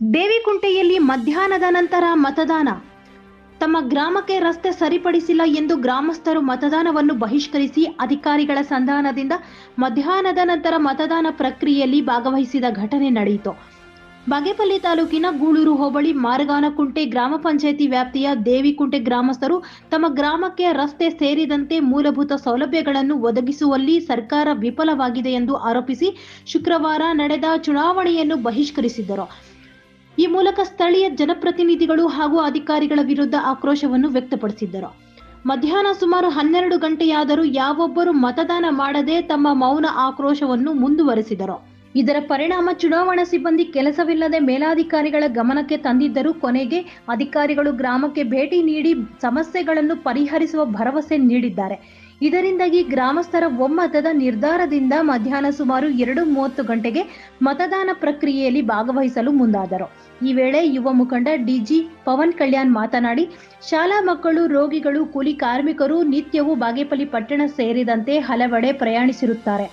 ದೇವಿಕುಂಟೆಯಲ್ಲಿ ಮಧ್ಯಾಹ್ನದ ನಂತರ ಮತದಾನ. ತಮ್ಮ ಗ್ರಾಮಕ್ಕೆ ರಸ್ತೆ ಸರಿಪಡಿಸಿಲ್ಲ ಎಂದು ಗ್ರಾಮಸ್ಥರು ಮತದಾನವನ್ನು ಬಹಿಷ್ಕರಿಸಿ ಅಧಿಕಾರಿಗಳ ಸಂಧಾನದಿಂದ ಮಧ್ಯಾಹ್ನದ ನಂತರ ಮತದಾನ ಪ್ರಕ್ರಿಯೆಯಲ್ಲಿ ಭಾಗವಹಿಸಿದ ಘಟನೆ ನಡೆಯಿತು. ಬಾಗೇಪಲ್ಲಿ ತಾಲೂಕಿನ ಗೂಳೂರು ಹೋಬಳಿ ಮಾರಗಾನಕುಂಟೆ ಗ್ರಾಮ ಪಂಚಾಯಿತಿ ವ್ಯಾಪ್ತಿಯ ದೇವಿಕುಂಟೆ ಗ್ರಾಮಸ್ಥರು ತಮ್ಮ ಗ್ರಾಮಕ್ಕೆ ರಸ್ತೆ ಸೇರಿದಂತೆ ಮೂಲಭೂತ ಸೌಲಭ್ಯಗಳನ್ನು ಒದಗಿಸುವಲ್ಲಿ ಸರ್ಕಾರ ವಿಫಲವಾಗಿದೆ ಎಂದು ಆರೋಪಿಸಿ ಶುಕ್ರವಾರ ನಡೆದ ಚುನಾವಣೆಯನ್ನು ಬಹಿಷ್ಕರಿಸಿದ್ದರು. ಈ ಮೂಲಕ ಸ್ಥಳೀಯ ಜನಪ್ರತಿನಿಧಿಗಳು ಹಾಗೂ ಅಧಿಕಾರಿಗಳ ವಿರುದ್ಧ ಆಕ್ರೋಶವನ್ನು ವ್ಯಕ್ತಪಡಿಸಿದ್ದರು. ಮಧ್ಯಾಹ್ನ ಸುಮಾರು 12 ಗಂಟೆಯಾದರೂ ಯಾವೊಬ್ಬರು ಮತದಾನ ಮಾಡದೆ ತಮ್ಮ ಮೌನ ಆಕ್ರೋಶವನ್ನು ಮುಂದುವರೆಸಿದರು. ಇದರ ಪರಿಣಾಮ ಚುನಾವಣಾ ಸಿಬ್ಬಂದಿ ಕೆಲಸವಿಲ್ಲದೆ ಮೇಲಾಧಿಕಾರಿಗಳ ಗಮನಕ್ಕೆ ತಂದಿದ್ದರೂ ಕೊನೆಗೆ ಅಧಿಕಾರಿಗಳು ಗ್ರಾಮಕ್ಕೆ ಭೇಟಿ ನೀಡಿ ಸಮಸ್ಯೆಗಳನ್ನು ಪರಿಹರಿಸುವ ಭರವಸೆ ನೀಡಿದ್ದಾರೆ. ಇದರಿಂದಾಗಿ ಗ್ರಾಮಸ್ಥರ ಒಮ್ಮತದ ನಿರ್ಧಾರದಿಂದ ಮಧ್ಯಾಹ್ನ ಸುಮಾರು 2:30 ಗಂಟೆಗೆ ಮತದಾನ ಪ್ರಕ್ರಿಯೆಯಲ್ಲಿ ಭಾಗವಹಿಸಲು ಮುಂದಾದರು. ಈ ವೇಳೆ ಯುವ ಮುಖಂಡ ಡಿಜಿ ಪವನ್ ಕಲ್ಯಾಣ್ ಮಾತನಾಡಿ, ಶಾಲಾ ಮಕ್ಕಳು, ರೋಗಿಗಳು, ಕೂಲಿ ಕಾರ್ಮಿಕರು ನಿತ್ಯವೂ ಬಾಗೇಪಲ್ಲಿ ಪಟ್ಟಣ ಸೇರಿದಂತೆ ಹಲವೆಡೆ ಪ್ರಯಾಣಿಸಿರುತ್ತಾರೆ.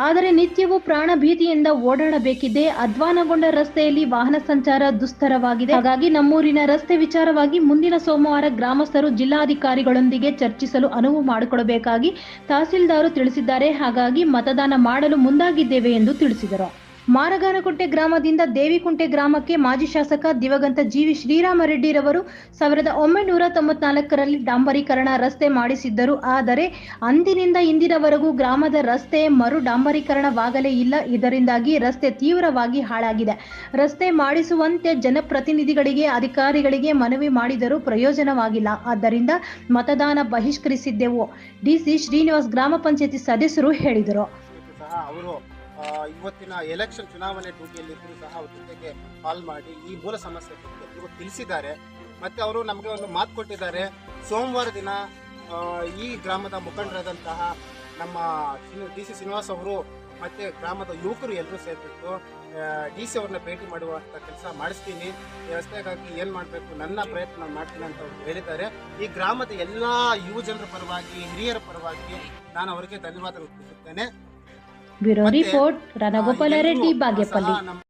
ಆದರೆ ನಿತ್ಯವೂ ಪ್ರಾಣ ಭೀತಿಯಿಂದ ಓಡಾಡಬೇಕಿದೆ. ಅಧ್ವಾನಗೊಂಡ ರಸ್ತೆಯಲ್ಲಿ ವಾಹನ ಸಂಚಾರ ದುಸ್ತರವಾಗಿದೆ. ಹಾಗಾಗಿ ನಮ್ಮೂರಿನ ರಸ್ತೆ ವಿಚಾರವಾಗಿ ಮುಂದಿನ ಸೋಮವಾರ ಗ್ರಾಮಸ್ಥರು ಜಿಲ್ಲಾಧಿಕಾರಿಗಳೊಂದಿಗೆ ಚರ್ಚಿಸಲು ಅನುವು ಮಾಡಿಕೊಡಬೇಕಾಗಿ ತಹಸೀಲ್ದಾರ್ ತಿಳಿಸಿದ್ದಾರೆ. ಹಾಗಾಗಿ ಮತದಾನ ಮಾಡಲು ಮುಂದಾಗಿದ್ದೇವೆ ಎಂದು ತಿಳಿಸಿದರು. ಮಾರಗಾನಕುಂಟೆ ಗ್ರಾಮದಿಂದ ದೇವಿಕುಂಟೆ ಗ್ರಾಮಕ್ಕೆ ಮಾಜಿ ಶಾಸಕ ದಿವಂಗತ ಜಿ.ವಿ. ಶ್ರೀರಾಮರೆಡ್ಡಿರವರು 1994ರಲ್ಲಿ ಡಾಂಬರೀಕರಣ ರಸ್ತೆ ಮಾಡಿಸಿದ್ದರು. ಆದರೆ ಅಂದಿನಿಂದ ಇಂದಿನವರೆಗೂ ಗ್ರಾಮದ ರಸ್ತೆ ಮರು ಡಾಂಬರೀಕರಣವಾಗಲೇ ಇಲ್ಲ. ಇದರಿಂದಾಗಿ ರಸ್ತೆ ತೀವ್ರವಾಗಿ ಹಾಳಾಗಿದೆ. ರಸ್ತೆ ಮಾಡಿಸುವಂತೆ ಜನಪ್ರತಿನಿಧಿಗಳಿಗೆ, ಅಧಿಕಾರಿಗಳಿಗೆ ಮನವಿ ಮಾಡಿದರೂ ಪ್ರಯೋಜನವಾಗಿಲ್ಲ. ಆದ್ದರಿಂದ ಮತದಾನ ಬಹಿಷ್ಕರಿಸಿದ್ದೆವು. ಡಿಸಿ ಶ್ರೀನಿವಾಸ್ ಗ್ರಾಮ ಪಂಚಾಯತಿ ಸದಸ್ಯರು ಹೇಳಿದರು. ಇವತ್ತಿನ ಎಲೆಕ್ಷನ್ ಚುನಾವಣೆ ಡ್ಯೂಟಿಯಲ್ಲಿ ಸಹ ಅವ್ರ ಜೊತೆಗೆ ಕಾಲ್ ಮಾಡಿ ಈ ಮೂಲ ಸಮಸ್ಯೆ ಬಗ್ಗೆ ತಿಳಿಸಿದ್ದಾರೆ. ಮತ್ತು ಅವರು ನಮಗೆ ಒಂದು ಮಾತು ಕೊಟ್ಟಿದ್ದಾರೆ. ಸೋಮವಾರ ದಿನ ಈ ಗ್ರಾಮದ ಮುಖಂಡರಾದಂತಹ ನಮ್ಮ ಡಿ ಸಿ ಶ್ರೀನಿವಾಸ್ ಅವರು ಮತ್ತು ಗ್ರಾಮದ ಯುವಕರು ಎಲ್ಲರೂ ಸೇರಿಬಿಟ್ಟು ಡಿ ಸಿ ಅವ್ರನ್ನ ಭೇಟಿ ಮಾಡುವಂಥ ಕೆಲಸ ಮಾಡಿಸ್ತೀನಿ. ವ್ಯವಸ್ಥೆಗಾಗಿ ಏನು ಮಾಡಬೇಕು ನನ್ನ ಪ್ರಯತ್ನ ಮಾಡ್ತೀನಿ ಅಂತ ಅವರು ಹೇಳಿದ್ದಾರೆ. ಈ ಗ್ರಾಮದ ಎಲ್ಲ ಯುವ ಜನರ ಪರವಾಗಿ, ಹಿರಿಯರ ಪರವಾಗಿ ನಾನು ಅವರಿಗೆ ಧನ್ಯವಾದ ಅರ್ಪಿಸುತ್ತೇನೆ. Bureau report, Ranagopala Reddy, Bagepalli.